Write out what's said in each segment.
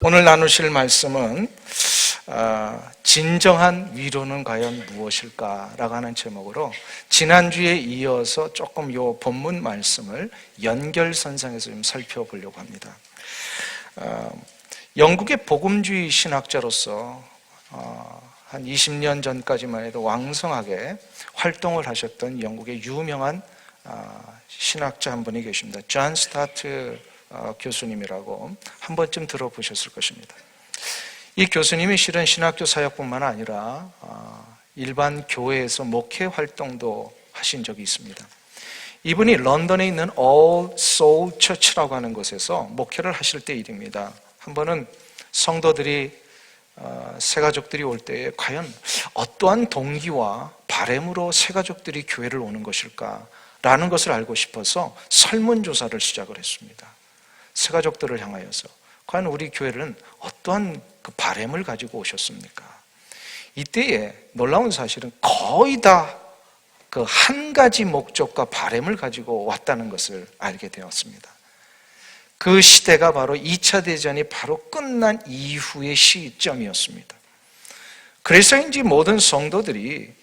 오늘 나누실 말씀은 진정한 위로는 과연 무엇일까라고 하는 제목으로 지난주에 이어서 조금 요 본문 말씀을 연결선상에서 좀 살펴보려고 합니다. 영국의 복음주의 신학자로서 한 20년 전까지만 해도 왕성하게 활동을 하셨던 영국의 유명한 신학자 한 분이 계십니다. 존 스타트 교수님이라고 한 번쯤 들어보셨을 것입니다. 이 교수님이 실은 신학교 사역뿐만 아니라 일반 교회에서 목회 활동도 하신 적이 있습니다. 이분이 런던에 있는 All Soul Church라고 하는 곳에서 목회를 하실 때 일입니다. 한 번은 성도들이 새가족들이 올 때에 과연 어떠한 동기와 바램으로 새가족들이 교회를 오는 것일까 라는 것을 알고 싶어서 설문조사를 시작을 했습니다. 새가족들을 향하여서 과연 우리 교회는 어떠한 그 바램을 가지고 오셨습니까? 이때에 놀라운 사실은 거의 다 그 한 가지 목적과 바램을 가지고 왔다는 것을 알게 되었습니다. 그 시대가 바로 2차 대전이 바로 끝난 이후의 시점이었습니다. 그래서인지 모든 성도들이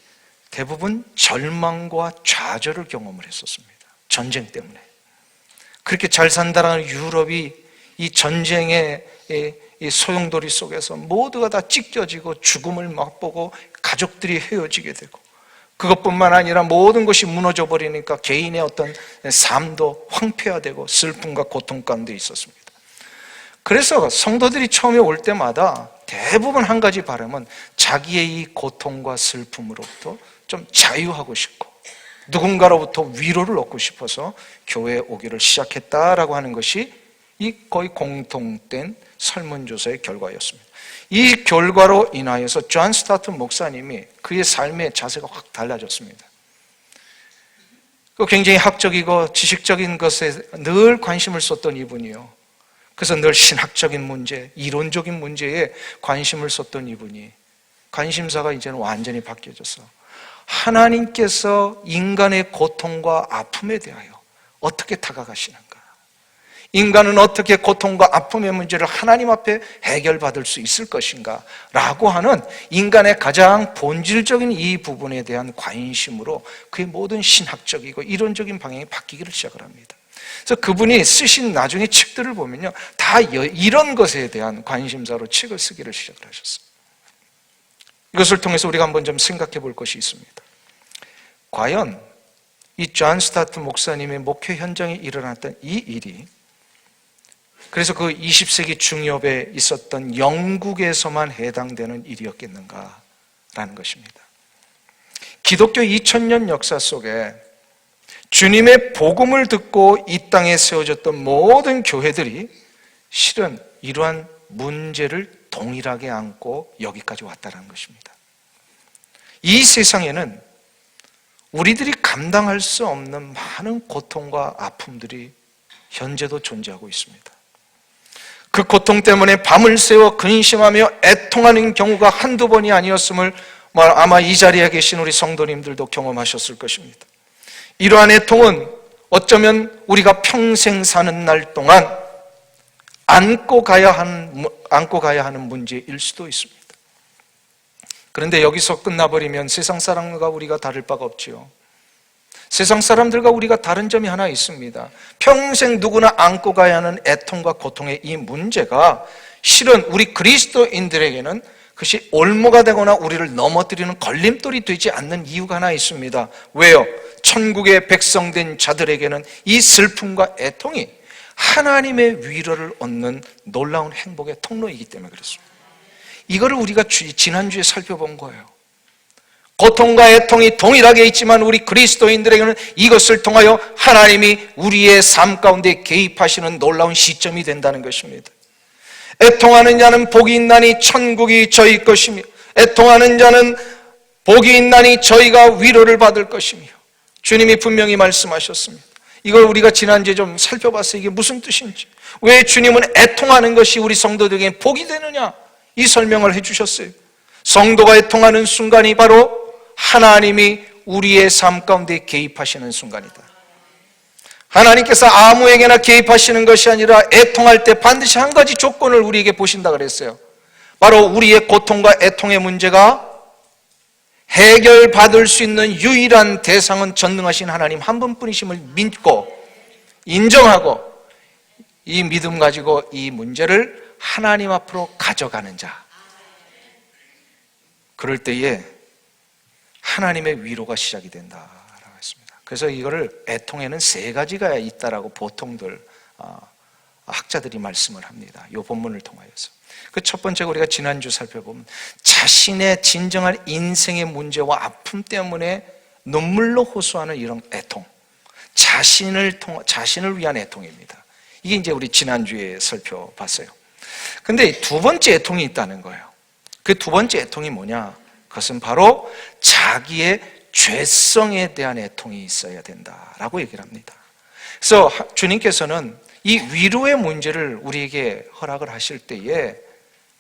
대부분 절망과 좌절을 경험을 했었습니다. 전쟁 때문에. 그렇게 잘 산다라는 유럽이 이 전쟁의 이 소용돌이 속에서 모두가 다 찢겨지고 죽음을 맛보고 가족들이 헤어지게 되고 그것뿐만 아니라 모든 것이 무너져 버리니까 개인의 어떤 삶도 황폐화되고 슬픔과 고통 가운데 있었습니다. 그래서 성도들이 처음에 올 때마다 대부분 한 가지 바람은 자기의 이 고통과 슬픔으로부터 좀 자유하고 싶고 누군가로부터 위로를 얻고 싶어서 교회에 오기를 시작했다라고 하는 것이 이 거의 공통된 설문조사의 결과였습니다. 이 결과로 인하여서 존 스타트 목사님이 그의 삶의 자세가 확 달라졌습니다. 굉장히 학적이고 지식적인 것에 늘 관심을 쏟던 이분이요. 그래서 늘 신학적인 문제, 이론적인 문제에 관심을 쏟던 이분이 관심사가 이제는 완전히 바뀌어져서 하나님께서 인간의 고통과 아픔에 대하여 어떻게 다가가시는가? 인간은 어떻게 고통과 아픔의 문제를 하나님 앞에 해결받을 수 있을 것인가? 라고 하는 인간의 가장 본질적인 이 부분에 대한 관심으로 그의 모든 신학적이고 이론적인 방향이 바뀌기를 시작을 합니다. 그래서 그분이 쓰신 나중에 책들을 보면요, 다 이런 것에 대한 관심사로 책을 쓰기를 시작을 하셨어요. 이것을 통해서 우리가 한번 좀 생각해 볼 것이 있습니다. 과연 이 존 스타트 목사님의 목회 현장에 일어났던 이 일이 그래서 그 20세기 중엽에 있었던 영국에서만 해당되는 일이었겠는가라는 것입니다. 기독교 2000년 역사 속에 주님의 복음을 듣고 이 땅에 세워졌던 모든 교회들이 실은 이러한 문제를 동일하게 안고 여기까지 왔다는 것입니다. 이 세상에는 우리들이 감당할 수 없는 많은 고통과 아픔들이 현재도 존재하고 있습니다. 그 고통 때문에 밤을 새워 근심하며 애통하는 경우가 한두 번이 아니었음을 아마 이 자리에 계신 우리 성도님들도 경험하셨을 것입니다. 이러한 애통은 어쩌면 우리가 평생 사는 날 동안 안고 가야 하는 문제일 수도 있습니다. 그런데 여기서 끝나버리면 세상 사람과 우리가 다를 바가 없지요. 세상 사람들과 우리가 다른 점이 하나 있습니다. 평생 누구나 안고 가야 하는 애통과 고통의 이 문제가 실은 우리 그리스도인들에게는 그것이 올무가 되거나 우리를 넘어뜨리는 걸림돌이 되지 않는 이유가 하나 있습니다. 왜요? 천국의 백성된 자들에게는 이 슬픔과 애통이 하나님의 위로를 얻는 놀라운 행복의 통로이기 때문에 그렇습니다. 이거를 우리가 지난주에 살펴본 거예요. 고통과 애통이 동일하게 있지만 우리 그리스도인들에게는 이것을 통하여 하나님이 우리의 삶 가운데 개입하시는 놀라운 시점이 된다는 것입니다. 애통하는 자는 복이 있나니 천국이 저희 것이며 애통하는 자는 복이 있나니 저희가 위로를 받을 것이며 주님이 분명히 말씀하셨습니다. 이걸 우리가 지난주에 좀 살펴봤어요. 이게 무슨 뜻인지, 왜 주님은 애통하는 것이 우리 성도들에게 복이 되느냐, 이 설명을 해주셨어요. 성도가 애통하는 순간이 바로 하나님이 우리의 삶 가운데 개입하시는 순간이다. 하나님께서 아무에게나 개입하시는 것이 아니라 애통할 때 반드시 한 가지 조건을 우리에게 보신다 그랬어요. 바로 우리의 고통과 애통의 문제가 해결받을 수 있는 유일한 대상은 전능하신 하나님 한 분뿐이심을 믿고 인정하고 이 믿음 가지고 이 문제를 하나님 앞으로 가져가는 자. 그럴 때에 하나님의 위로가 시작이 된다라고 했습니다. 그래서 이거를 애통에는 세 가지가 있다라고 보통들 학자들이 말씀을 합니다. 이 본문을 통하여서. 그 첫 번째 우리가 지난주 살펴보면 자신의 진정한 인생의 문제와 아픔 때문에 눈물로 호소하는 이런 애통, 자신을 위한 애통입니다. 이게 이제 우리 지난주에 살펴봤어요. 근데 두 번째 애통이 있다는 거예요. 그 두 번째 애통이 뭐냐? 그것은 바로 자기의 죄성에 대한 애통이 있어야 된다라고 얘기를 합니다. 그래서 주님께서는 이 위로의 문제를 우리에게 허락을 하실 때에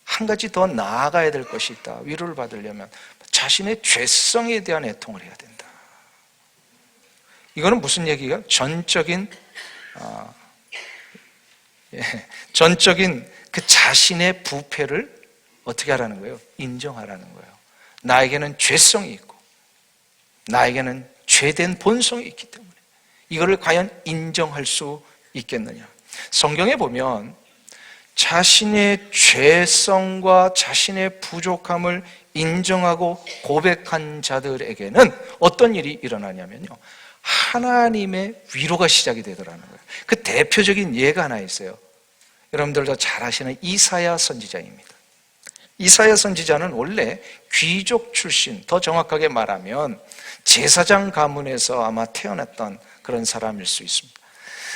한 가지 더 나아가야 될 것이 있다. 위로를 받으려면 자신의 죄성에 대한 애통을 해야 된다. 이거는 무슨 얘기가? 전적인 그 자신의 부패를 어떻게 하라는 거예요? 인정하라는 거예요. 나에게는 죄성이 있고 나에게는 죄된 본성이 있기 때문에 이거를 과연 인정할 수 있겠느냐? 성경에 보면 자신의 죄성과 자신의 부족함을 인정하고 고백한 자들에게는 어떤 일이 일어나냐면요, 하나님의 위로가 시작이 되더라는 거예요. 그 대표적인 예가 하나 있어요. 여러분들도 잘 아시는 이사야 선지자입니다. 이사야 선지자는 원래 귀족 출신, 더 정확하게 말하면 제사장 가문에서 아마 태어났던 그런 사람일 수 있습니다.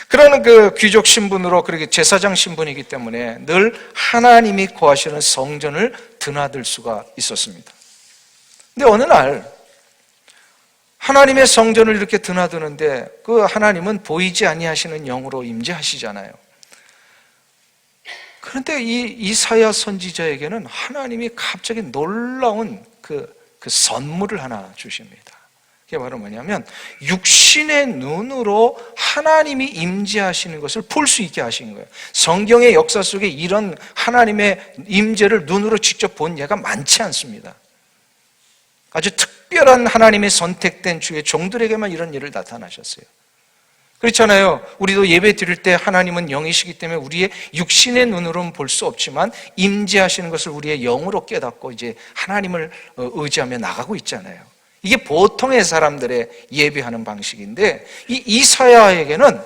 그러는 그 귀족 신분으로, 그렇게 제사장 신분이기 때문에 늘 하나님이 거하시는 성전을 드나들 수가 있었습니다. 근데 어느 날 하나님의 성전을 이렇게 드나드는데 그 하나님은 보이지 아니하시는 영으로 임재하시잖아요. 그런데 이 이사야 선지자에게는 하나님이 갑자기 놀라운 그 선물을 하나 주십니다. 그게 바로 뭐냐면 육신의 눈으로 하나님이 임재하시는 것을 볼 수 있게 하신 거예요. 성경의 역사 속에 이런 하나님의 임재를 눈으로 직접 본 예가 많지 않습니다. 아주 특별한 하나님의 선택된 주의 종들에게만 이런 일을 나타나셨어요. 그렇잖아요. 우리도 예배 드릴 때 하나님은 영이시기 때문에 우리의 육신의 눈으로는 볼 수 없지만 임재하시는 것을 우리의 영으로 깨닫고 이제 하나님을 의지하며 나가고 있잖아요. 이게 보통의 사람들의 예배하는 방식인데 이 이사야에게는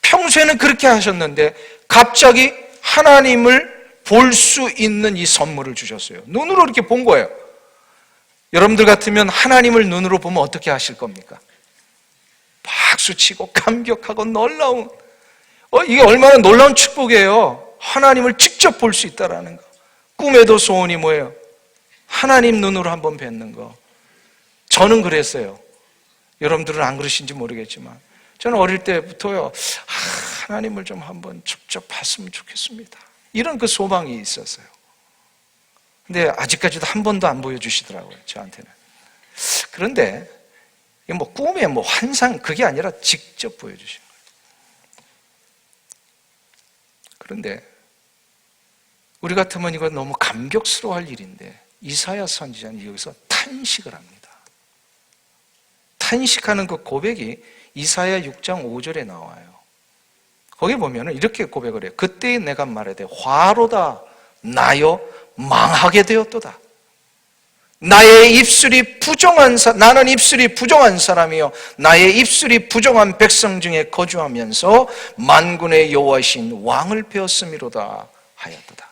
평소에는 그렇게 하셨는데 갑자기 하나님을 볼 수 있는 이 선물을 주셨어요. 눈으로 이렇게 본 거예요. 여러분들 같으면 하나님을 눈으로 보면 어떻게 하실 겁니까? 박수치고 감격하고 놀라운, 이게 얼마나 놀라운 축복이에요. 하나님을 직접 볼 수 있다라는 거. 꿈에도 소원이 뭐예요? 하나님 눈으로 한번 뵙는 거. 저는 그랬어요. 여러분들은 안 그러신지 모르겠지만 저는 어릴 때부터요, 하나님을 좀 한번 직접 봤으면 좋겠습니다. 이런 그 소망이 있었어요. 근데 아직까지도 한 번도 안 보여주시더라고요, 저한테는. 그런데 뭐 꿈에 뭐 환상, 그게 아니라 직접 보여주신 거예요. 그런데 우리 같으면 이건 너무 감격스러워할 일인데 이사야 선지자는 여기서 탄식을 합니다. 탄식하는 그 고백이 이사야 6장 5절에 나와요. 거기 보면 이렇게 고백을 해요. 그때 내가 말하되 화로다 나여 망하게 되었도다. 나의 입술이 부정한 나는 입술이 부정한 사람이요 나의 입술이 부정한 백성 중에 거주하면서 만군의 여호와이신 왕을 배웠음이로다 하였도다.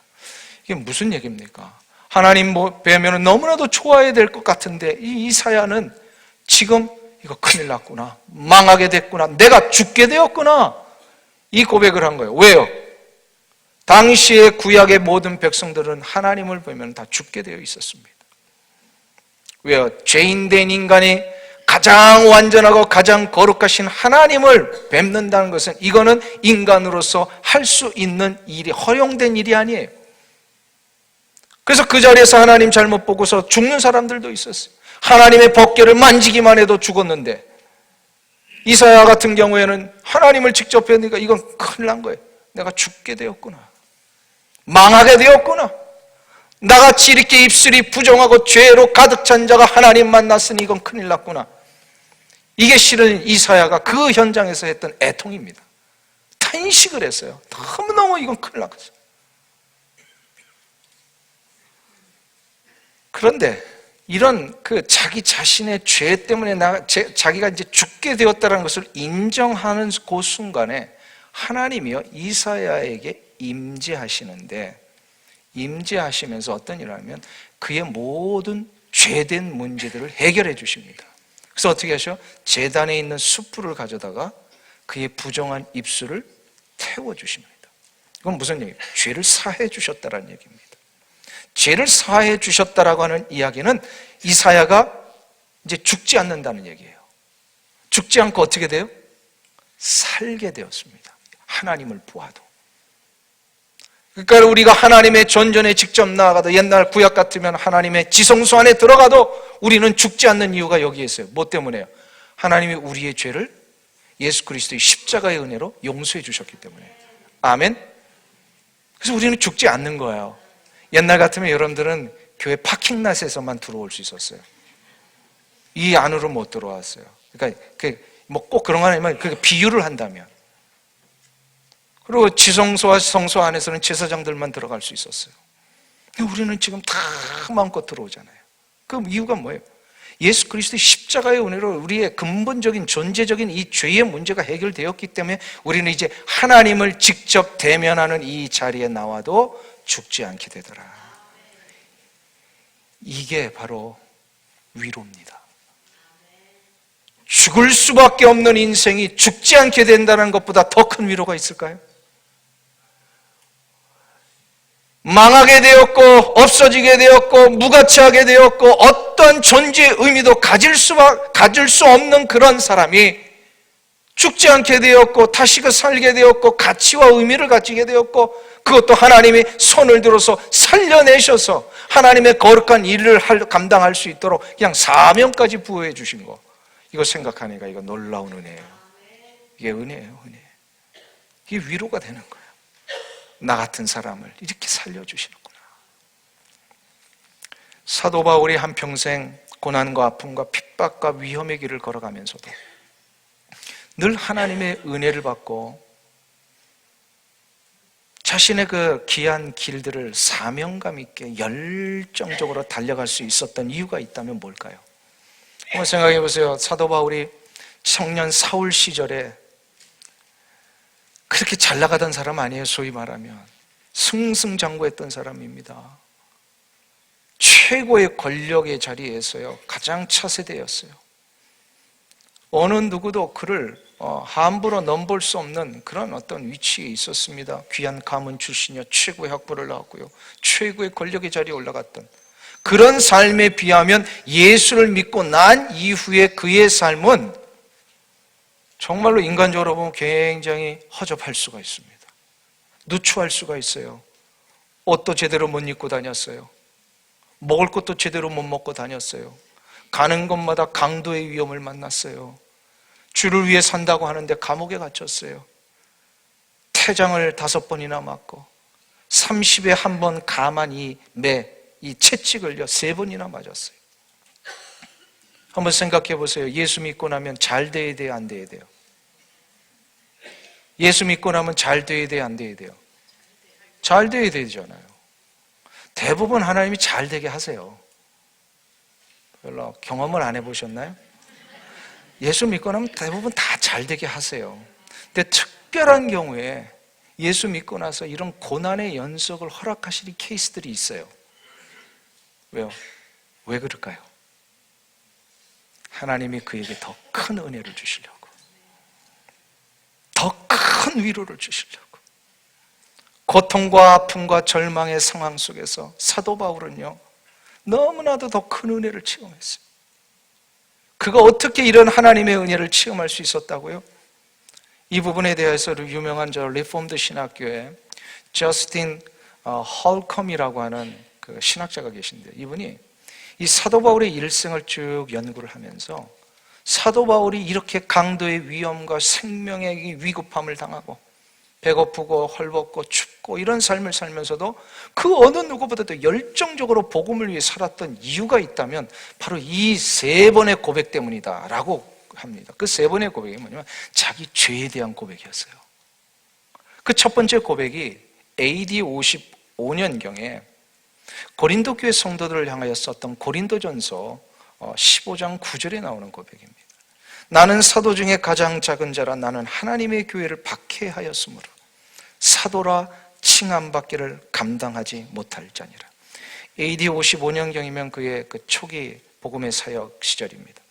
이게 무슨 얘기입니까? 하나님 뵈면 너무나도 좋아야 될 것 같은데 이 이사야는 지금 이거 큰일 났구나, 망하게 됐구나, 내가 죽게 되었구나, 이 고백을 한 거예요. 왜요? 당시의 구약의 모든 백성들은 하나님을 보면 다 죽게 되어 있었습니다. 왜요? 죄인된 인간이 가장 완전하고 가장 거룩하신 하나님을 뵙는다는 것은 이거는 인간으로서 할 수 있는 일이, 허용된 일이 아니에요. 그래서 그 자리에서 하나님 잘못 보고서 죽는 사람들도 있었어요. 하나님의 법궤를 만지기만 해도 죽었는데 이사야 같은 경우에는 하나님을 직접 뵈니까 이건 큰일 난 거예요. 내가 죽게 되었구나. 망하게 되었구나. 나같이 이렇게 입술이 부정하고 죄로 가득 찬 자가 하나님 만났으니 이건 큰일 났구나. 이게 실은 이사야가 그 현장에서 했던 애통입니다. 탄식을 했어요. 너무너무 이건 큰일 났어요. 그런데 이런 자기 자신의 죄 때문에 자기가 이제 죽게 되었다는 것을 인정하는 그 순간에 하나님이요 이사야에게 임재하시는데, 임재하시면서 어떤 일을 하면 그의 모든 죄된 문제들을 해결해 주십니다. 그래서 어떻게 하셔? 제단에 있는 숯불을 가져다가 그의 부정한 입술을 태워 주십니다. 이건 무슨 얘기예요? 죄를 사해 주셨다는 얘기입니다. 죄를 사해 주셨다라고 하는 이야기는 이사야가 이제 죽지 않는다는 얘기예요. 죽지 않고 어떻게 돼요? 살게 되었습니다. 하나님을 보아도. 그러니까 우리가 하나님의 전전에 직접 나아가도, 옛날 구약 같으면 하나님의 지성소 안에 들어가도 우리는 죽지 않는 이유가 여기에 있어요. 뭐 때문에요? 하나님이 우리의 죄를 예수 그리스도의 십자가의 은혜로 용서해 주셨기 때문에. 아멘. 그래서 우리는 죽지 않는 거예요. 옛날 같으면 여러분들은 교회 파킹랏에서만 들어올 수 있었어요. 이 안으로 못 들어왔어요. 그러니까 뭐 꼭 그런 거 아니면 그 비유를 한다면. 그리고 지성소와 성소 안에서는 제사장들만 들어갈 수 있었어요. 근데 우리는 지금 다 마음껏 들어오잖아요. 그 이유가 뭐예요? 예수 그리스도의 십자가의 은혜로 우리의 근본적인 존재적인 이 죄의 문제가 해결되었기 때문에 우리는 이제 하나님을 직접 대면하는 이 자리에 나와도 죽지 않게 되더라. 이게 바로 위로입니다. 죽을 수밖에 없는 인생이 죽지 않게 된다는 것보다 더 큰 위로가 있을까요? 망하게 되었고 없어지게 되었고 무가치하게 되었고 어떤 존재의 의미도 가질 수 없는 그런 사람이 죽지 않게 되었고 다시 살게 되었고 가치와 의미를 가지게 되었고, 그것도 하나님이 손을 들어서 살려내셔서 하나님의 거룩한 일을 감당할 수 있도록 그냥 사명까지 부여해 주신 거, 이거 생각하니까 이거 놀라운 은혜예요. 이게 은혜예요, 은혜. 이게 위로가 되는 거예요. 나 같은 사람을 이렇게 살려주시는구나. 사도 바울이 한평생 고난과 아픔과 핍박과 위험의 길을 걸어가면서도 늘 하나님의 은혜를 받고 자신의 그 귀한 길들을 사명감 있게 열정적으로 달려갈 수 있었던 이유가 있다면 뭘까요? 한번 생각해 보세요. 사도 바울이 청년 사울 시절에 그렇게 잘 나가던 사람 아니에요. 소위 말하면 승승장구했던 사람입니다. 최고의 권력의 자리에서요, 가장 차세대였어요. 어느 누구도 그를 함부로 넘볼 수 없는 그런 어떤 위치에 있었습니다. 귀한 가문 출신이요, 최고의 학부를 나왔고요, 최고의 권력의 자리에 올라갔던 그런 삶에 비하면 예수를 믿고 난 이후에 그의 삶은 정말로 인간적으로 보면 굉장히 허접할 수가 있습니다. 누추할 수가 있어요. 옷도 제대로 못 입고 다녔어요. 먹을 것도 제대로 못 먹고 다녔어요. 가는 곳마다 강도의 위험을 만났어요. 주를 위해 산다고 하는데 감옥에 갇혔어요. 태장을 5번이나 맞고 30에 한 번 감한 이 채찍을요 3번이나 맞았어요. 한번 생각해 보세요. 예수 믿고 나면 잘 돼야 돼요, 안 돼야 돼요? 예수 믿고 나면 잘 돼야 돼요, 안 돼야 돼요? 잘 돼야 되잖아요. 대부분 하나님이 잘 되게 하세요. 별로 경험을 안 해보셨나요? 예수 믿고 나면 대부분 다 잘 되게 하세요. 근데 특별한 경우에 예수 믿고 나서 이런 고난의 연속을 허락하시는 케이스들이 있어요. 왜요? 왜 그럴까요? 하나님이 그에게 더 큰 은혜를 주시려고, 더 큰 위로를 주시려고. 고통과 아픔과 절망의 상황 속에서 사도 바울은요, 너무나도 더 큰 은혜를 체험했어요. 그가 어떻게 이런 하나님의 은혜를 체험할 수 있었다고요? 이 부분에 대해서 유명한 리폼드 신학교에 저스틴 헐컴이라고 하는 그 신학자가 계신데, 이분이 이 사도 바울의 일생을 쭉 연구를 하면서 사도 바울이 이렇게 강도의 위험과 생명의 위급함을 당하고 배고프고 헐벗고 춥고 이런 삶을 살면서도 그 어느 누구보다도 열정적으로 복음을 위해 살았던 이유가 있다면 바로 이 3번의 고백 때문이다 라고 합니다. 그 3번의 고백이 뭐냐면 자기 죄에 대한 고백이었어요. 그 첫 번째 고백이 AD 55년경에 고린도 교회 성도들을 향하여 썼던 고린도전서 15장 9절에 나오는 고백입니다. 나는 사도 중에 가장 작은 자라 나는 하나님의 교회를 박해하였으므로 사도라 칭함받기를 감당하지 못할 자니라. AD 55년경이면 그의 그 초기 복음의 사역 시절입니다.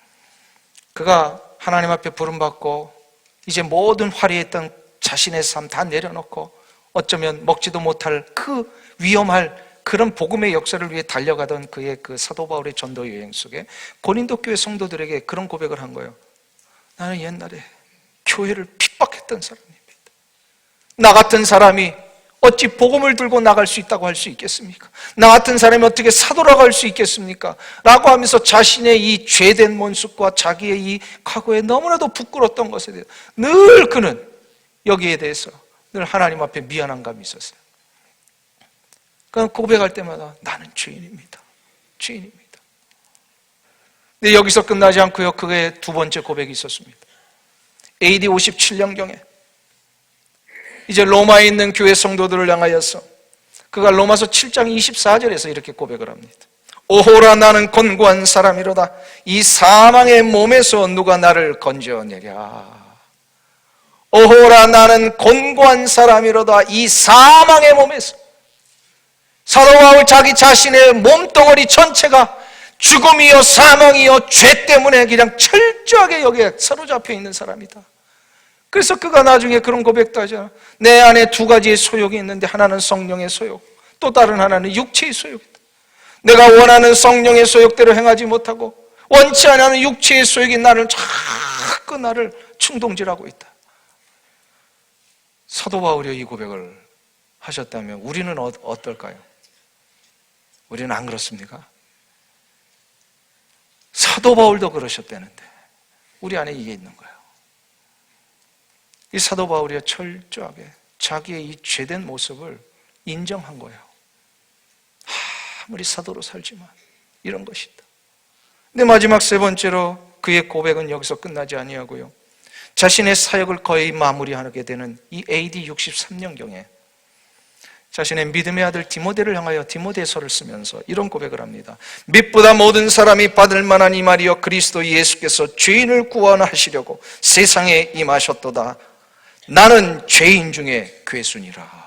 그가 하나님 앞에 부름받고 이제 모든 화려했던 자신의 삶 다 내려놓고 어쩌면 먹지도 못할 그 위험할 그런 복음의 역사를 위해 달려가던 그의 그 사도 바울의 전도 여행 속에 고린도 교회 성도들에게 그런 고백을 한 거예요. 나는 옛날에 교회를 핍박했던 사람입니다. 나 같은 사람이 어찌 복음을 들고 나갈 수 있다고 할 수 있겠습니까? 나 같은 사람이 어떻게 사도라고 할 수 있겠습니까? 라고 하면서 자신의 이 죄된 모습과 자기의 이 과거에 너무나도 부끄러웠던 것에 대해서 늘 그는 여기에 대해서 늘 하나님 앞에 미안한 감이 있었어요. 그냥 고백할 때마다 나는 죄인입니다. 죄인입니다. 근데 여기서 끝나지 않고요. 그의 두 번째 고백이 있었습니다. AD 57년경에 이제 로마에 있는 교회 성도들을 향하여서 그가 로마서 7장 24절에서 이렇게 고백을 합니다. 오호라 나는 곤고한 사람이로다. 이 사망의 몸에서 누가 나를 건져내랴. 오호라 나는 곤고한 사람이로다. 이 사망의 몸에서. 사도 바울 자기 자신의 몸뚱어리 전체가 죽음이요 사망이요 죄 때문에 그냥 철저하게 여기에 사로잡혀 있는 사람이다. 그래서 그가 나중에 그런 고백도 하잖아. 내 안에 두 가지의 소욕이 있는데 하나는 성령의 소욕, 또 다른 하나는 육체의 소욕이다. 내가 원하는 성령의 소욕대로 행하지 못하고 원치 않는 육체의 소욕이 나를 자꾸 나를 충동질하고 있다. 사도 바울이 이 고백을 하셨다면 우리는 어떨까요? 우리는 안 그렇습니까? 사도 바울도 그러셨다는데 우리 안에 이게 있는 거예요. 이 사도 바울이 철저하게 자기의 이 죄된 모습을 인정한 거예요. 아무리 사도로 살지만 이런 것이다. 근데 마지막 세 번째로 그의 고백은 여기서 끝나지 아니하고요. 자신의 사역을 거의 마무리하게 되는 이 AD 63년경에 자신의 믿음의 아들 디모데를 향하여 디모데서를 쓰면서 이런 고백을 합니다. 빛보다 모든 사람이 받을 만한 이 말이여 그리스도 예수께서 죄인을 구원하시려고 세상에 임하셨도다. 나는 죄인 중에 괴순이라.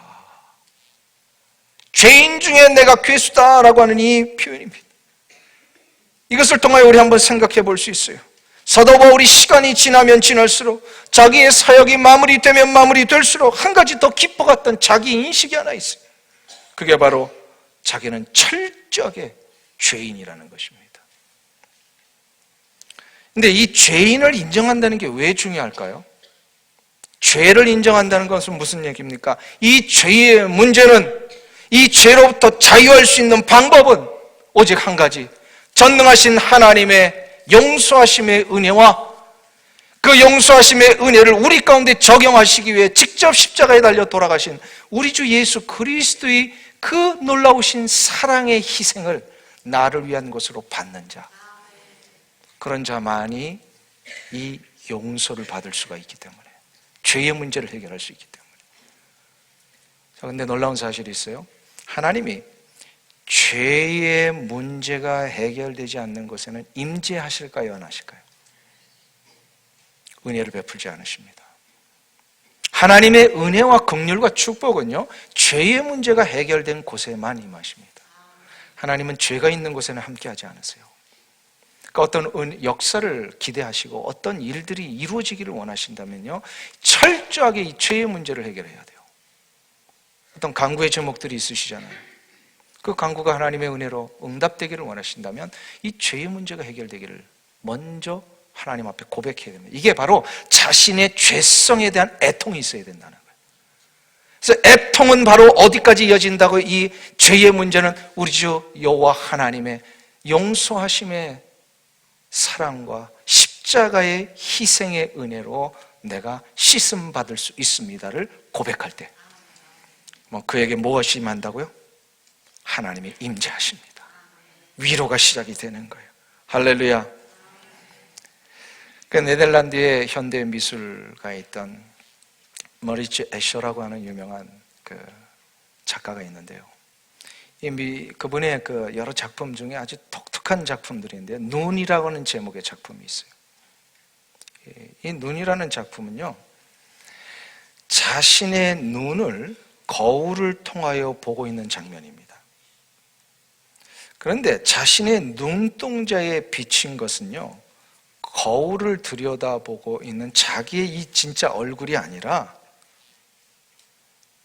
죄인 중에 내가 괴수다라고 하는 이 표현입니다. 이것을 통하여 우리 한번 생각해 볼 수 있어요. 사도 바울이 시간이 지나면 지날수록 자기의 사역이 마무리되면 마무리될수록 한 가지 더 깊어갔던 자기 인식이 하나 있어요. 그게 바로 자기는 철저하게 죄인이라는 것입니다. 근데 이 죄인을 인정한다는 게 왜 중요할까요? 죄를 인정한다는 것은 무슨 얘기입니까? 이 죄의 문제는 이 죄로부터 자유할 수 있는 방법은 오직 한 가지, 전능하신 하나님의 용서하심의 은혜와 그 용서하심의 은혜를 우리 가운데 적용하시기 위해 직접 십자가에 달려 돌아가신 우리 주 예수 그리스도의 그 놀라우신 사랑의 희생을 나를 위한 것으로 받는 자, 그런 자만이 이 용서를 받을 수가 있기 때문에, 죄의 문제를 해결할 수 있기 때문에. 자, 근데 놀라운 사실이 있어요. 하나님이 죄의 문제가 해결되지 않는 것에는 임재하실까요, 안 하실까요? 은혜를 베풀지 않으십니다. 하나님의 은혜와 긍휼과 축복은요, 죄의 문제가 해결된 곳에만 임하십니다. 하나님은 죄가 있는 곳에는 함께하지 않으세요. 그러니까 어떤 역사를 기대하시고 어떤 일들이 이루어지기를 원하신다면요, 철저하게 이 죄의 문제를 해결해야 돼요. 어떤 간구의 제목들이 있으시잖아요. 그 간구가 하나님의 은혜로 응답되기를 원하신다면 이 죄의 문제가 해결되기를 먼저 하나님 앞에 고백해야 됩니다. 이게 바로 자신의 죄성에 대한 애통이 있어야 된다는 거예요. 그래서 애통은 바로 어디까지 이어진다고? 이 죄의 문제는 우리 주 여호와 하나님의 용서하심의 사랑과 십자가의 희생의 은혜로 내가 씻음 받을 수 있습니다를 고백할 때, 그에게 무엇이 임한다고요? 하나님이 임재하십니다. 위로가 시작이 되는 거예요. 할렐루야. 그 네덜란드의 현대 미술가에 있던 머리츠 에셔라고 하는 유명한 그 작가가 있는데요. 그분의 그 여러 작품 중에 아주 독특한 작품들이 있는데, 눈이라고 하는 제목의 작품이 있어요. 이 눈이라는 작품은요, 자신의 눈을 거울을 통하여 보고 있는 장면입니다. 그런데 자신의 눈동자에 비친 것은요, 거울을 들여다보고 있는 자기의 이 진짜 얼굴이 아니라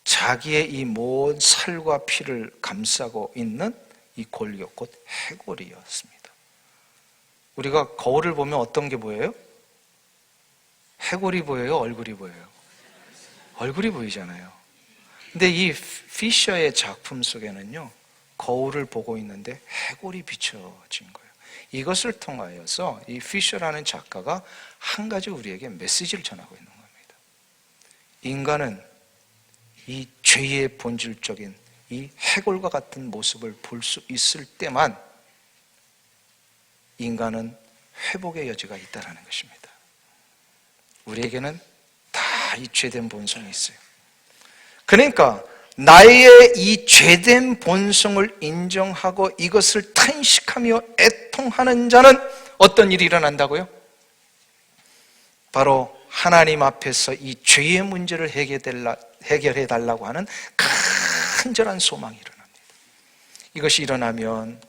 자기의 이 모든 살과 피를 감싸고 있는 이 골격, 곧 해골이었습니다. 우리가 거울을 보면 어떤 게 보여요? 해골이 보여요? 얼굴이 보여요? 얼굴이 보이잖아요. 근데 이 피셔의 작품 속에는요, 거울을 보고 있는데 해골이 비춰진 거예요. 이것을 통하여서 이 피셔라는 작가가 한 가지 우리에게 메시지를 전하고 있는 겁니다. 인간은 이 죄의 본질적인 이 해골과 같은 모습을 볼 수 있을 때만 인간은 회복의 여지가 있다는 것입니다. 우리에게는 다 이 죄된 본성이 있어요. 그러니까 나의 이 죄된 본성을 인정하고 이것을 탄식하며 애통하는 자는 어떤 일이 일어난다고요? 바로 하나님 앞에서 이 죄의 문제를 해결해 달라고 하는 간절한 소망이 일어납니다. 이것이 일어나면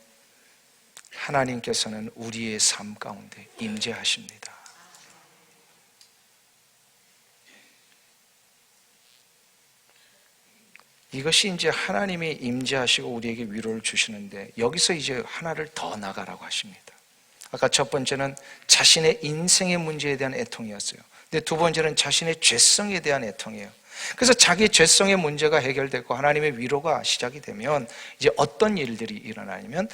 하나님께서는 우리의 삶 가운데 임재하십니다. 이것이 이제 하나님이 임재하시고 우리에게 위로를 주시는데, 여기서 이제 하나를 더 나가라고 하십니다. 아까 첫 번째는 자신의 인생의 문제에 대한 애통이었어요. 근데 두 번째는 자신의 죄성에 대한 애통이에요. 그래서 자기 죄성의 문제가 해결되고 하나님의 위로가 시작이 되면 이제 어떤 일들이 일어나냐면,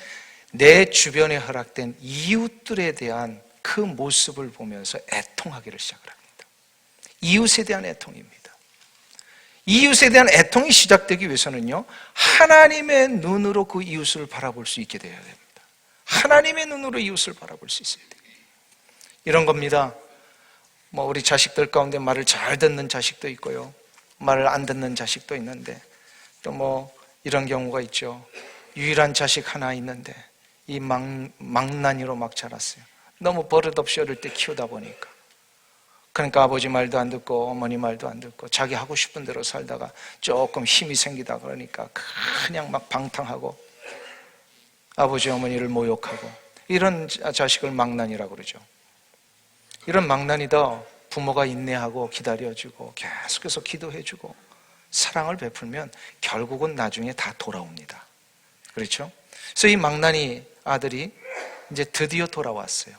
내 주변에 허락된 이웃들에 대한 그 모습을 보면서 애통하기를 시작을 합니다. 이웃에 대한 애통입니다. 이웃에 대한 애통이 시작되기 위해서는요, 하나님의 눈으로 그 이웃을 바라볼 수 있게 되어야 됩니다. 하나님의 눈으로 이웃을 바라볼 수 있어야 돼요. 이런 겁니다. 우리 자식들 가운데 말을 잘 듣는 자식도 있고요, 말을 안 듣는 자식도 있는데, 또 이런 경우가 있죠. 유일한 자식 하나 있는데 이 망나니로 막 자랐어요. 너무 버릇없이 어릴 때 키우다 보니까. 그러니까 아버지 말도 안 듣고 어머니 말도 안 듣고 자기 하고 싶은 대로 살다가 조금 힘이 생기다 그러니까 그냥 막 방탕하고 아버지 어머니를 모욕하고, 이런 자식을 망나니라고 그러죠. 이런 망나니도 부모가 인내하고 기다려주고 계속해서 기도해주고 사랑을 베풀면 결국은 나중에 다 돌아옵니다. 그렇죠? 그래서 이 망나니 아들이 이제 드디어 돌아왔어요.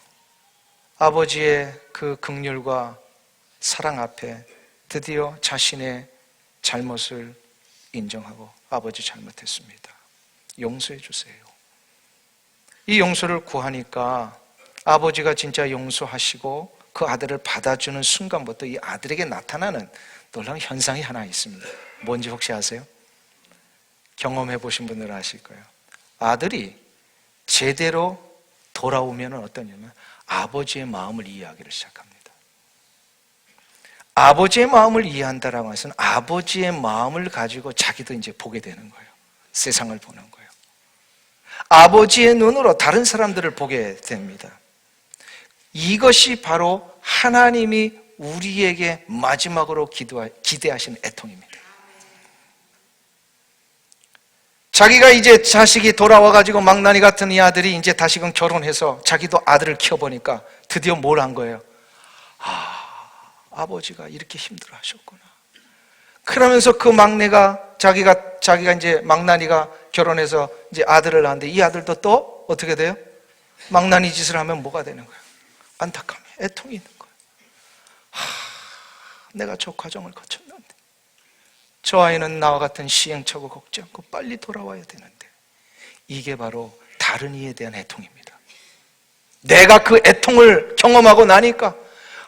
아버지의 그 긍휼과 사랑 앞에 드디어 자신의 잘못을 인정하고, 아버지 잘못했습니다, 용서해 주세요. 이 용서를 구하니까 아버지가 진짜 용서하시고 그 아들을 받아주는 순간부터 이 아들에게 나타나는 놀라운 현상이 하나 있습니다. 뭔지 혹시 아세요? 경험해 보신 분들은 아실 거예요. 아들이 제대로 돌아오면 어떤 일이냐면 아버지의 마음을 이해하기를 시작합니다. 아버지의 마음을 이해한다라고 해서는 아버지의 마음을 가지고 자기도 이제 보게 되는 거예요. 세상을 보는 거예요. 아버지의 눈으로 다른 사람들을 보게 됩니다. 이것이 바로 하나님이 우리에게 마지막으로 기대하시는 애통입니다. 자기가 이제 자식이 돌아와가지고 망나니 같은 이 아들이 이제 다시금 결혼해서 자기도 아들을 키워보니까 드디어 뭘 한 거예요? 아버지가 이렇게 힘들어 하셨구나. 그러면서 그 막내가 자기가 이제 망나니가 결혼해서 이제 아들을 낳는데, 이 아들도 또 어떻게 돼요? 망나니 짓을 하면 뭐가 되는 거예요? 안타까움이, 애통이 있는 거예요. 내가 저 과정을 거쳤는데 저 아이는 나와 같은 시행착오 겪지 않고 빨리 돌아와야 되는데, 이게 바로 다른 이에 대한 애통입니다. 내가 그 애통을 경험하고 나니까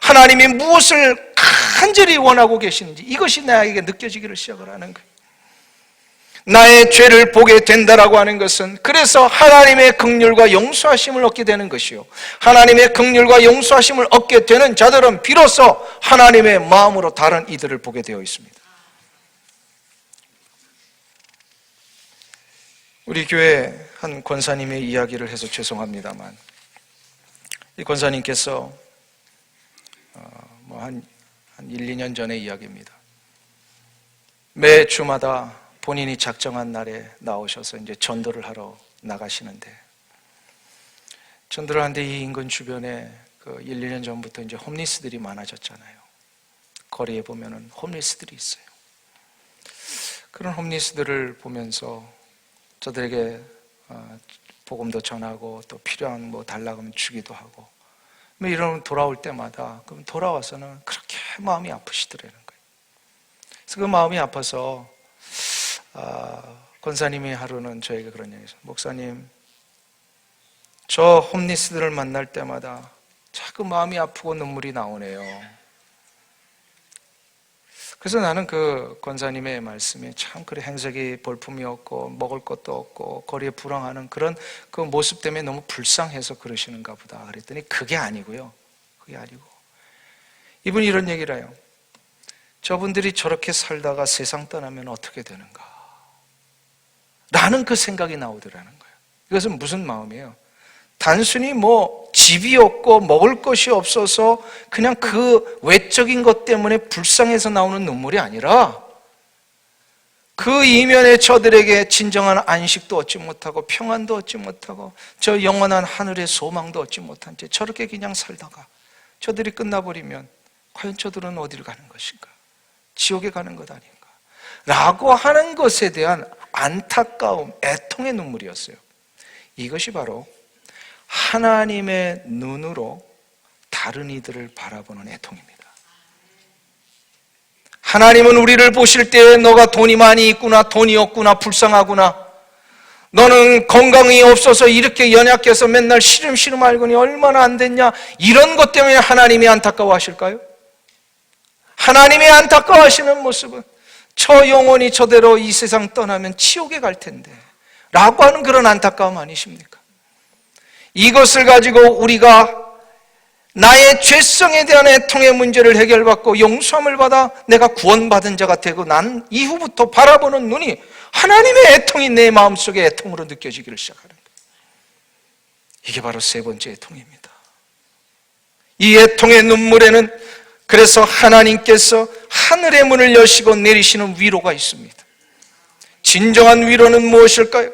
하나님이 무엇을 간절히 원하고 계시는지 이것이 나에게 느껴지기를 시작을 하는 거예요. 나의 죄를 보게 된다라고 하는 것은 그래서 하나님의 긍휼과 용서하심을 얻게 되는 것이요, 하나님의 긍휼과 용서하심을 얻게 되는 자들은 비로소 하나님의 마음으로 다른 이들을 보게 되어 있습니다. 우리 교회 한 권사님의 이야기를 해서 죄송합니다만, 이 권사님께서 한 1, 2년 전의 이야기입니다. 매 주마다 본인이 작정한 날에 나오셔서 이제 전도를 하러 나가시는데, 전도를 하는데 이 인근 주변에 1, 2년 전부터 이제 홈리스들이 많아졌잖아요. 거리에 보면은 홈리스들이 있어요. 그런 홈리스들을 보면서 저들에게 복음도 전하고 또 필요한 뭐 달라고 하면 주기도 하고, 뭐 이러면 돌아올 때마다 그럼 돌아와서는 그렇게 마음이 아프시더라는 거예요. 그래서 그 마음이 아파서 권사님이 하루는 저에게 그런 얘기했어요. 목사님, 저 홈리스들을 만날 때마다 자꾸 마음이 아프고 눈물이 나오네요. 그래서 나는 그 권사님의 말씀이 참 그래, 행색이 볼품이 없고 먹을 것도 없고 거리에 불황하는 그런 그 모습 때문에 너무 불쌍해서 그러시는가 보다 그랬더니 그게 아니고요. 그게 아니고 이분이 이런 얘기를 해요. 저분들이 저렇게 살다가 세상 떠나면 어떻게 되는가 라는 그 생각이 나오더라는 거예요. 이것은 무슨 마음이에요? 단순히 뭐 집이 없고 먹을 것이 없어서 그냥 그 외적인 것 때문에 불쌍해서 나오는 눈물이 아니라 그 이면에 저들에게 진정한 안식도 얻지 못하고 평안도 얻지 못하고 저 영원한 하늘의 소망도 얻지 못한 채 저렇게 그냥 살다가 저들이 끝나버리면 과연 저들은 어디를 가는 것인가? 지옥에 가는 것 아닌가? 라고 하는 것에 대한 안타까움, 애통의 눈물이었어요. 이것이 바로 하나님의 눈으로 다른 이들을 바라보는 애통입니다. 하나님은 우리를 보실 때 너가 돈이 많이 있구나, 돈이 없구나, 불쌍하구나, 너는 건강이 없어서 이렇게 연약해서 맨날 시름시름 앓으니 얼마나 안 됐냐, 이런 것 때문에 하나님이 안타까워하실까요? 하나님이 안타까워하시는 모습은 저 영혼이 저대로 이 세상 떠나면 지옥에 갈 텐데 라고 하는 그런 안타까움 아니십니까? 이것을 가지고 우리가 나의 죄성에 대한 애통의 문제를 해결받고 용서함을 받아 내가 구원받은 자가 되고 난 이후부터 바라보는 눈이 하나님의 애통이 내 마음속에 애통으로 느껴지기를 시작하는 거예요. 이게 바로 세 번째 애통입니다. 이 애통의 눈물에는 그래서 하나님께서 하늘의 문을 여시고 내리시는 위로가 있습니다. 진정한 위로는 무엇일까요?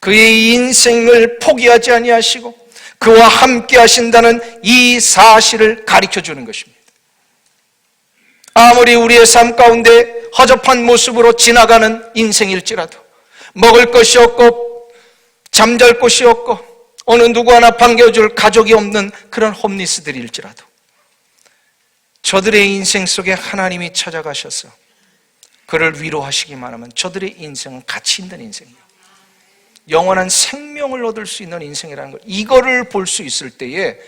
그의 인생을 포기하지 아니하시고 그와 함께 하신다는 이 사실을 가르쳐 주는 것입니다. 아무리 우리의 삶 가운데 허접한 모습으로 지나가는 인생일지라도, 먹을 것이 없고 잠잘 곳이 없고 어느 누구 하나 반겨줄 가족이 없는 그런 홈리스들일지라도 저들의 인생 속에 하나님이 찾아가셔서 그를 위로하시기만 하면 저들의 인생은 가치 있는 인생이에요. 영원한 생명을 얻을 수 있는 인생이라는 것, 이거를 볼 수 있을 때에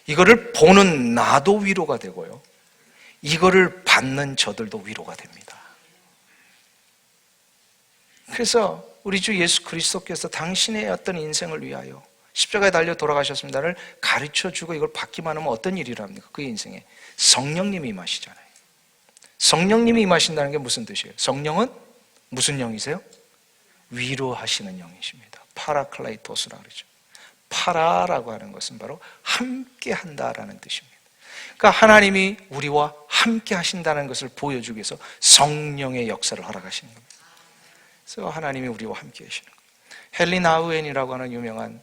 이거를 보는 나도 위로가 되고요, 이거를 받는 저들도 위로가 됩니다. 그래서 우리 주 예수 그리스도께서 당신의 어떤 인생을 위하여 십자가에 달려 돌아가셨습니다를 가르쳐주고 이걸 받기만 하면 어떤 일이 일어납니까? 그 인생에 성령님이 임하시잖아요. 성령님이 임하신다는 게 무슨 뜻이에요? 성령은 무슨 영이세요? 위로하시는 영이십니다. 파라클라이토스라고 그러죠. 파라라고 하는 것은 바로 함께 한다라는 뜻입니다. 그러니까 하나님이 우리와 함께 하신다는 것을 보여주기 위해서 성령의 역사를 허락하시는 겁니다. 그래서 하나님이 우리와 함께 하시는 거예요. 헨리 나우엔이라고 하는 유명한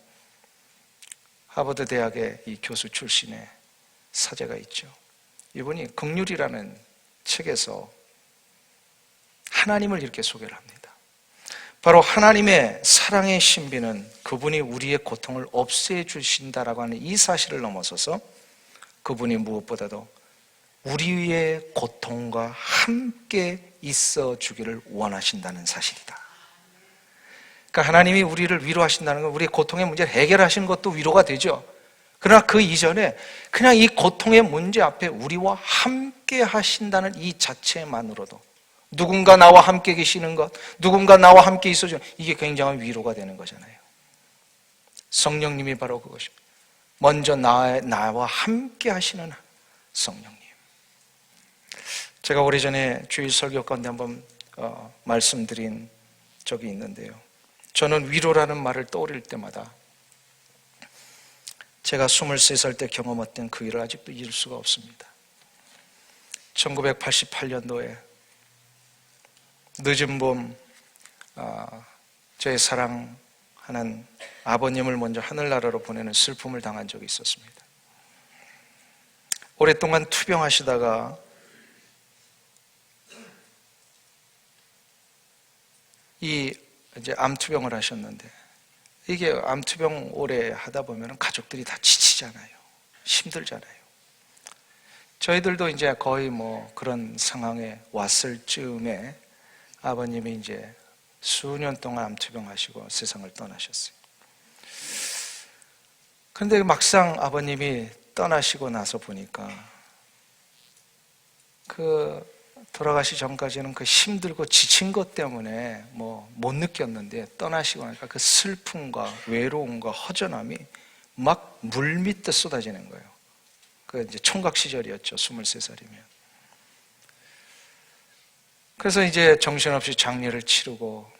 하버드 대학의 이 교수 출신의 사제가 있죠. 이분이 긍휼이라는 책에서 하나님을 이렇게 소개를 합니다. 바로 하나님의 사랑의 신비는 그분이 우리의 고통을 없애주신다라고 하는 이 사실을 넘어서서 그분이 무엇보다도 우리의 고통과 함께 있어 주기를 원하신다는 사실이다. 그러니까 하나님이 우리를 위로하신다는 건 우리의 고통의 문제를 해결하시는 것도 위로가 되죠. 그러나 그 이전에 그냥 이 고통의 문제 앞에 우리와 함께 하신다는 이 자체만으로도, 누군가 나와 함께 계시는 것, 누군가 나와 함께 있어주는, 이게 굉장한 위로가 되는 거잖아요. 성령님이 바로 그것입니다. 먼저 나와 함께 하시는 성령님. 제가 오래전에 주일 설교 가운데 한번 말씀드린 적이 있는데요, 저는 위로라는 말을 떠올릴 때마다 제가 23살 때 경험했던 그 일을 아직도 잊을 수가 없습니다. 1988년도에 늦은 봄, 저의 사랑하는 아버님을 먼저 하늘나라로 보내는 슬픔을 당한 적이 있었습니다. 오랫동안 투병하시다가 이제 암투병을 하셨는데, 이게 암투병 오래 하다 보면 가족들이 다 지치잖아요. 힘들잖아요. 저희들도 이제 거의 그런 상황에 왔을 즈음에 아버님이 이제 수년 동안 암투병 하시고 세상을 떠나셨어요. 그런데 막상 아버님이 떠나시고 나서 보니까 돌아가시 전까지는 그 힘들고 지친 것 때문에 못 느꼈는데, 떠나시고 나니까 그 슬픔과 외로움과 허전함이 막 물밀듯 쏟아지는 거예요. 그 이제 총각 시절이었죠. 23살이면. 그래서 이제 정신없이 장례를 치르고,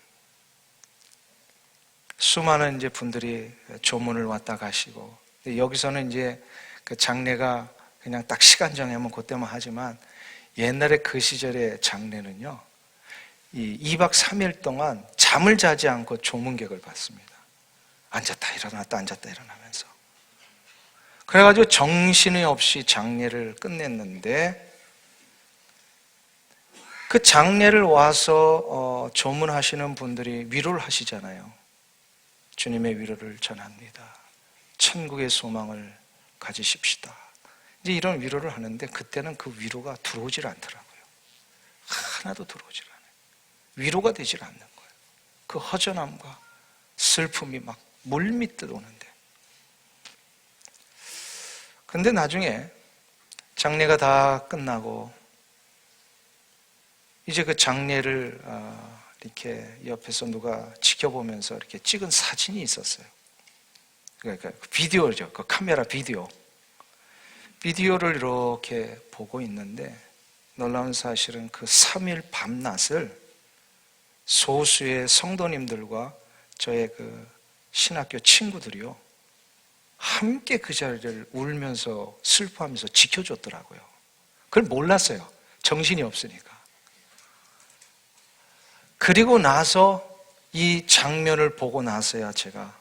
수많은 이제 분들이 조문을 왔다 가시고, 여기서는 이제 그 장례가 그냥 딱 시간 정하면 그때만 하지만, 옛날에 그 시절의 장례는요, 2박 3일 동안 잠을 자지 않고 조문객을 받습니다. 앉았다 일어났다 앉았다 일어나면서. 그래가지고 정신이 없이 장례를 끝냈는데, 그 장례를 와서 조문하시는 분들이 위로를 하시잖아요. 주님의 위로를 전합니다. 천국의 소망을 가지십시다. 이제 이런 위로를 하는데, 그때는 그 위로가 들어오질 않더라고요. 하나도 들어오질 않아요. 위로가 되질 않는 거예요. 그 허전함과 슬픔이 막 물밀듯 오는데. 근데 나중에 장례가 다 끝나고 이제 그 장례를 이렇게 옆에서 누가 지켜보면서 이렇게 찍은 사진이 있었어요. 그러니까 비디오죠. 그 카메라 비디오를 이렇게 보고 있는데, 놀라운 사실은 그 3일 밤낮을 소수의 성도님들과 저의 그 신학교 친구들이요, 함께 그 자리를 울면서 슬퍼하면서 지켜줬더라고요. 그걸 몰랐어요. 정신이 없으니까. 그리고 나서 이 장면을 보고 나서야 제가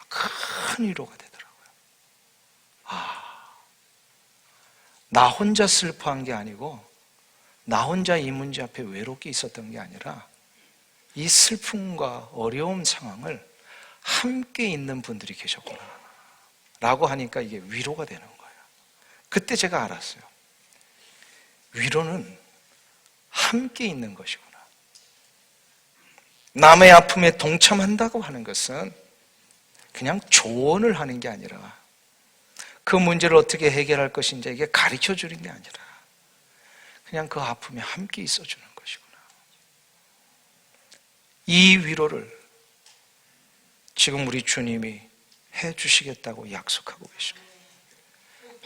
큰 위로가 되더라고요. 나 혼자 슬퍼한 게 아니고, 나 혼자 이 문제 앞에 외롭게 있었던 게 아니라, 이 슬픔과 어려움 상황을 함께 있는 분들이 계셨구나 라고 하니까 이게 위로가 되는 거예요. 그때 제가 알았어요. 위로는 함께 있는 것이구나. 남의 아픔에 동참한다고 하는 것은 그냥 조언을 하는 게 아니라, 그 문제를 어떻게 해결할 것인지 이게 가르쳐 주는 게 아니라, 그냥 그 아픔에 함께 있어 주는 것이구나. 이 위로를 지금 우리 주님이 해 주시겠다고 약속하고 계십니다.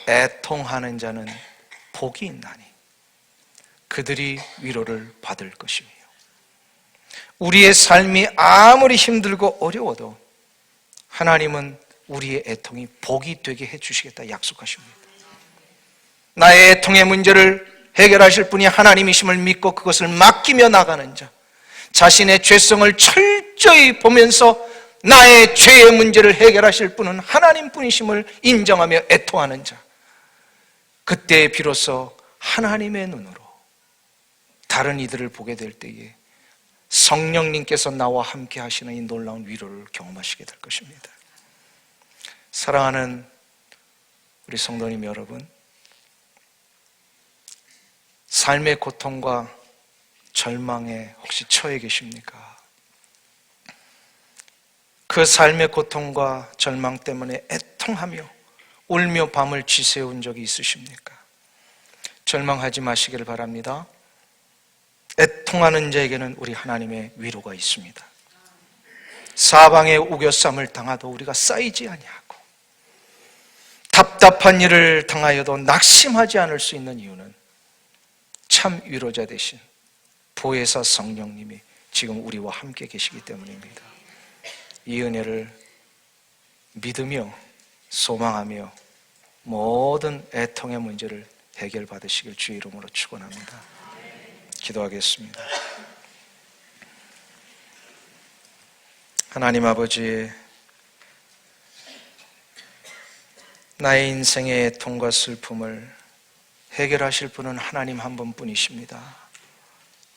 애통하는 자는 복이 있나니 그들이 위로를 받을 것이며, 우리의 삶이 아무리 힘들고 어려워도 하나님은 우리의 애통이 복이 되게 해주시겠다 약속하십니다. 나의 애통의 문제를 해결하실 분이 하나님이심을 믿고 그것을 맡기며 나가는 자, 자신의 죄성을 철저히 보면서 나의 죄의 문제를 해결하실 분은 하나님뿐이심을 인정하며 애통하는 자, 그때 비로소 하나님의 눈으로 다른 이들을 보게 될 때에 성령님께서 나와 함께 하시는 이 놀라운 위로를 경험하시게 될 것입니다. 사랑하는 우리 성도님 여러분, 삶의 고통과 절망에 혹시 처해 계십니까? 그 삶의 고통과 절망 때문에 애통하며 울며 밤을 지새운 적이 있으십니까? 절망하지 마시기를 바랍니다. 애통하는 자에게는 우리 하나님의 위로가 있습니다. 사방에 우겨쌈을 당하도 우리가 쌓이지 아니하고 답답한 일을 당하여도 낙심하지 않을 수 있는 이유는 참 위로자 되신 보혜사 성령님이 지금 우리와 함께 계시기 때문입니다. 이 은혜를 믿으며 소망하며 모든 애통의 문제를 해결받으시길 주의 이름으로 축원합니다. 기도하겠습니다. 하나님 아버지, 나의 인생의 애통과 슬픔을 해결하실 분은 하나님 한 분뿐이십니다.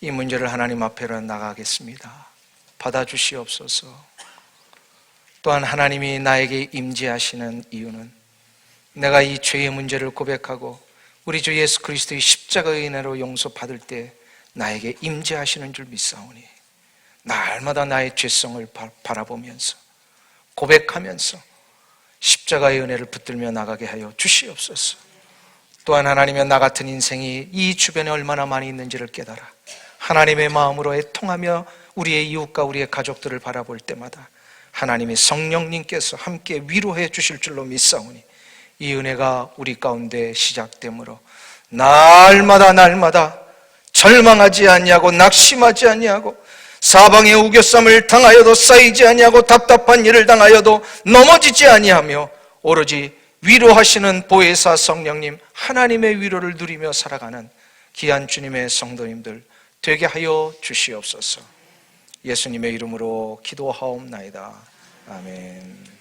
이 문제를 하나님 앞에 나가겠습니다. 받아주시옵소서. 또한 하나님이 나에게 임재하시는 이유는 내가 이 죄의 문제를 고백하고 우리 주 예수 그리스도의 십자가의 은혜로 용서받을 때 나에게 임재하시는 줄 믿사오니 날마다 나의 죄성을 바라보면서 고백하면서 십자가의 은혜를 붙들며 나가게 하여 주시옵소서. 또한 하나님의 나 같은 인생이 이 주변에 얼마나 많이 있는지를 깨달아 하나님의 마음으로 애통하며 우리의 이웃과 우리의 가족들을 바라볼 때마다 하나님의 성령님께서 함께 위로해 주실 줄로 믿사오니 이 은혜가 우리 가운데 시작되므로 날마다 절망하지 아니하고 낙심하지 아니하고 사방의 우겨쌈을 당하여도 쌓이지 아니하고 답답한 일을 당하여도 넘어지지 아니하며 오로지 위로하시는 보혜사 성령님 하나님의 위로를 누리며 살아가는 귀한 주님의 성도님들 되게 하여 주시옵소서. 예수님의 이름으로 기도하옵나이다. 아멘.